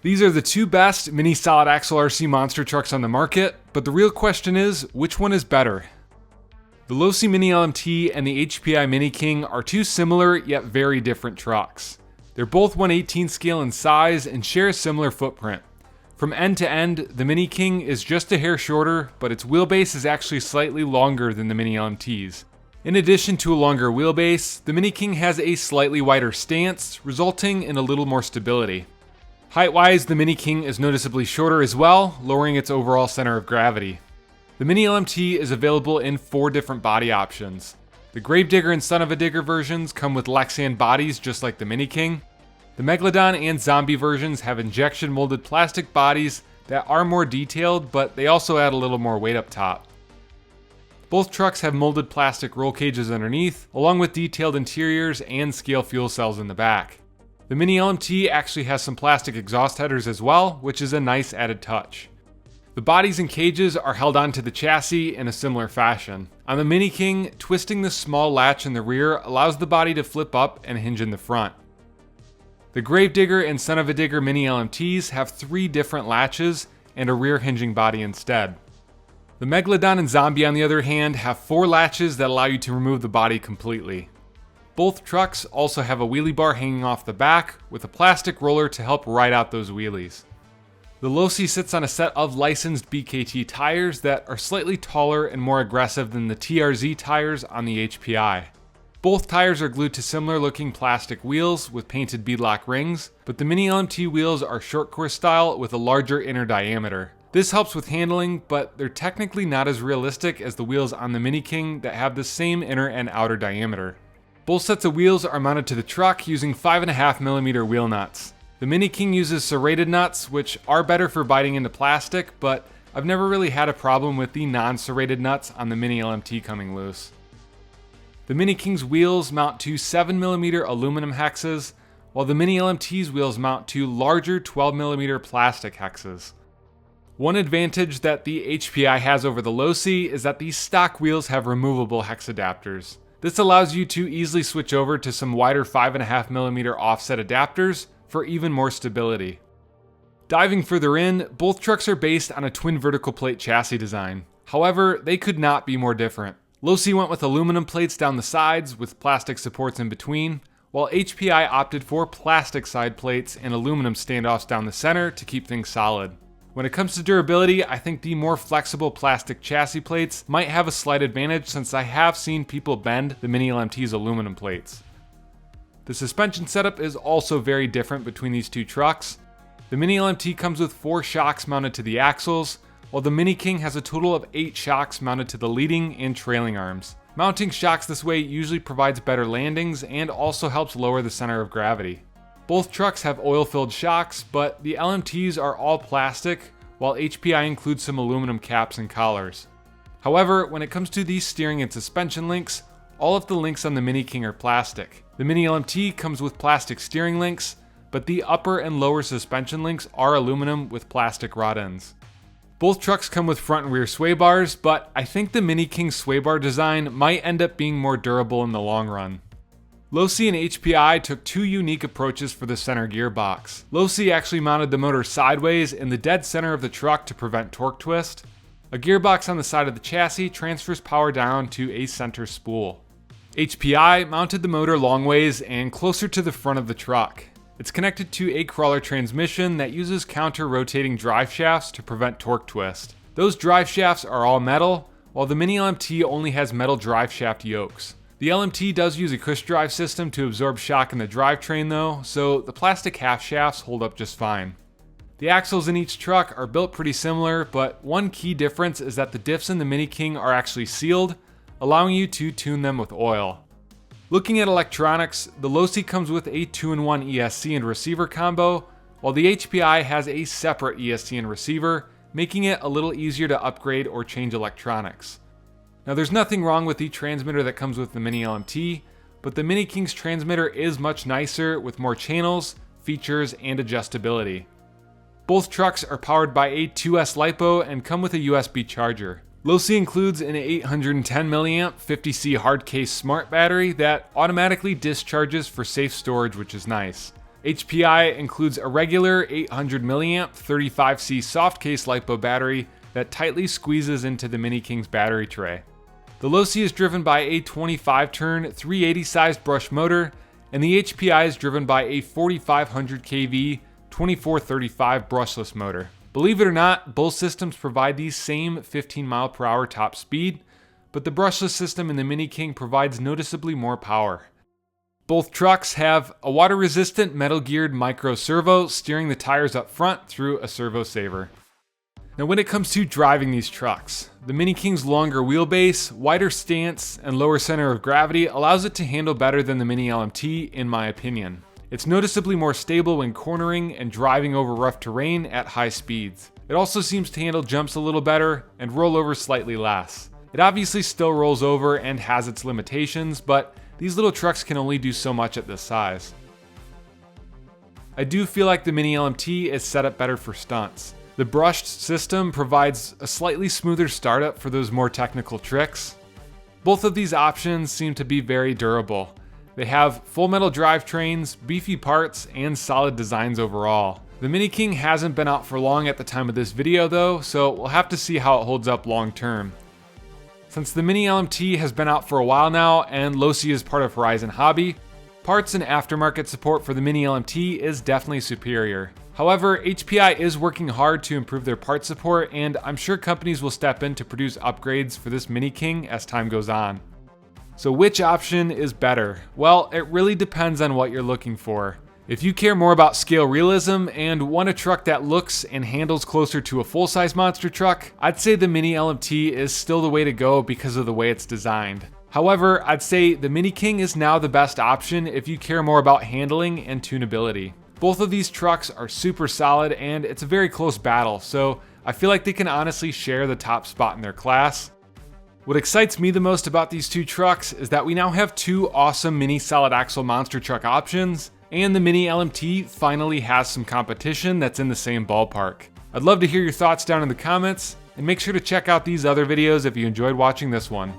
These are the two best mini solid axle RC monster trucks on the market, but the real question is, which one is better? The Losi Mini LMT and the HPI Mini King are two similar yet very different trucks. They're both 1/18 scale in size and share a similar footprint. From end to end, the Mini King is just a hair shorter, but its wheelbase is actually slightly longer than the Mini LMT's. In addition to a longer wheelbase, the Mini King has a slightly wider stance, resulting in a little more stability. Height-wise, the Mini King is noticeably shorter as well, lowering its overall center of gravity. The Mini LMT is available in 4 different body options. The Gravedigger and Son of a Digger versions come with Lexan bodies just like the Mini King. The Megalodon and Zombie versions have injection molded plastic bodies that are more detailed, but they also add a little more weight up top. Both trucks have molded plastic roll cages underneath, along with detailed interiors and scale fuel cells in the back. The Mini LMT actually has some plastic exhaust headers as well, which is a nice added touch. The bodies and cages are held onto the chassis in a similar fashion. On the Mini King, twisting the small latch in the rear allows the body to flip up and hinge in the front. The Gravedigger and Son of a Digger Mini LMTs have 3 different latches and a rear hinging body instead. The Megalodon and Zombie, on the other hand, have 4 latches that allow you to remove the body completely. Both trucks also have a wheelie bar hanging off the back with a plastic roller to help ride out those wheelies. The Losi sits on a set of licensed BKT tires that are slightly taller and more aggressive than the TRZ tires on the HPI. Both tires are glued to similar looking plastic wheels with painted beadlock rings, but the Mini LMT wheels are short course style with a larger inner diameter. This helps with handling, but they're technically not as realistic as the wheels on the Mini King that have the same inner and outer diameter. Both sets of wheels are mounted to the truck using 5.5mm wheel nuts. The Mini King uses serrated nuts, which are better for biting into plastic, but I've never really had a problem with the non-serrated nuts on the Mini LMT coming loose. The Mini King's wheels mount to 7mm aluminum hexes, while the Mini LMT's wheels mount to larger 12mm plastic hexes. One advantage that the HPI has over the Losi is that these stock wheels have removable hex adapters. This allows you to easily switch over to some wider 5.5mm offset adapters for even more stability. Diving further in, both trucks are based on a twin vertical plate chassis design. However, they could not be more different. Losi went with aluminum plates down the sides with plastic supports in between, while HPI opted for plastic side plates and aluminum standoffs down the center to keep things solid. When it comes to durability, I think the more flexible plastic chassis plates might have a slight advantage since I have seen people bend the Mini LMT's aluminum plates. The suspension setup is also very different between these two trucks. The Mini LMT comes with 4 shocks mounted to the axles, while the Mini King has a total of 8 shocks mounted to the leading and trailing arms. Mounting shocks this way usually provides better landings and also helps lower the center of gravity. Both trucks have oil-filled shocks, but the LMTs are all plastic, while HPI includes some aluminum caps and collars. However, when it comes to these steering and suspension links, all of the links on the Mini King are plastic. The Mini LMT comes with plastic steering links, but the upper and lower suspension links are aluminum with plastic rod ends. Both trucks come with front and rear sway bars, but I think the Mini King sway bar design might end up being more durable in the long run. Losi and HPI took 2 unique approaches for the center gearbox. Losi actually mounted the motor sideways in the dead center of the truck to prevent torque twist. A gearbox on the side of the chassis transfers power down to a center spool. HPI mounted the motor long ways and closer to the front of the truck. It's connected to a crawler transmission that uses counter-rotating drive shafts to prevent torque twist. Those drive shafts are all metal, while the Mini LMT only has metal drive shaft yokes. The LMT does use a cush drive system to absorb shock in the drivetrain though, so the plastic half shafts hold up just fine. The axles in each truck are built pretty similar, but one key difference is that the diffs in the Mini King are actually sealed, allowing you to tune them with oil. Looking at electronics, the Losi comes with a 2-in-1 ESC and receiver combo, while the HPI has a separate ESC and receiver, making it a little easier to upgrade or change electronics. Now there's nothing wrong with the transmitter that comes with the Mini LMT, but the Mini King's transmitter is much nicer with more channels, features, and adjustability. Both trucks are powered by a 2S LiPo and come with a USB charger. Losi includes an 810mAh 50C hard case smart battery that automatically discharges for safe storage, which is nice. HPI includes a regular 800 mAh 35C soft case LiPo battery that tightly squeezes into the Mini King's battery tray. The Losi is driven by a 25-turn 380 sized brush motor, and the HPI is driven by a 4500 kV 2435 brushless motor. Believe it or not, both systems provide the same 15 mph top speed, but the brushless system in the Mini King provides noticeably more power. Both trucks have a water-resistant metal-geared micro servo steering the tires up front through a servo saver. Now when it comes to driving these trucks, the Mini King's longer wheelbase, wider stance, and lower center of gravity allows it to handle better than the Mini LMT in my opinion. It's noticeably more stable when cornering and driving over rough terrain at high speeds. It also seems to handle jumps a little better and roll over slightly less. It obviously still rolls over and has its limitations, but these little trucks can only do so much at this size. I do feel like the Mini LMT is set up better for stunts. The brushed system provides a slightly smoother startup for those more technical tricks. Both of these options seem to be very durable. They have full metal drivetrains, beefy parts, and solid designs overall. The Mini King hasn't been out for long at the time of this video though, so we'll have to see how it holds up long term. Since the Mini LMT has been out for a while now and Losi is part of Horizon Hobby, parts and aftermarket support for the Mini LMT is definitely superior. However, HPI is working hard to improve their parts support, and I'm sure companies will step in to produce upgrades for this Mini King as time goes on. So which option is better? Well, it really depends on what you're looking for. If you care more about scale realism and want a truck that looks and handles closer to a full-size monster truck, I'd say the Mini LMT is still the way to go because of the way it's designed. However, I'd say the Mini King is now the best option if you care more about handling and tunability. Both of these trucks are super solid and it's a very close battle, so I feel like they can honestly share the top spot in their class. What excites me the most about these two trucks is that we now have two awesome mini solid axle monster truck options, and the Mini LMT finally has some competition that's in the same ballpark. I'd love to hear your thoughts down in the comments, and make sure to check out these other videos if you enjoyed watching this one.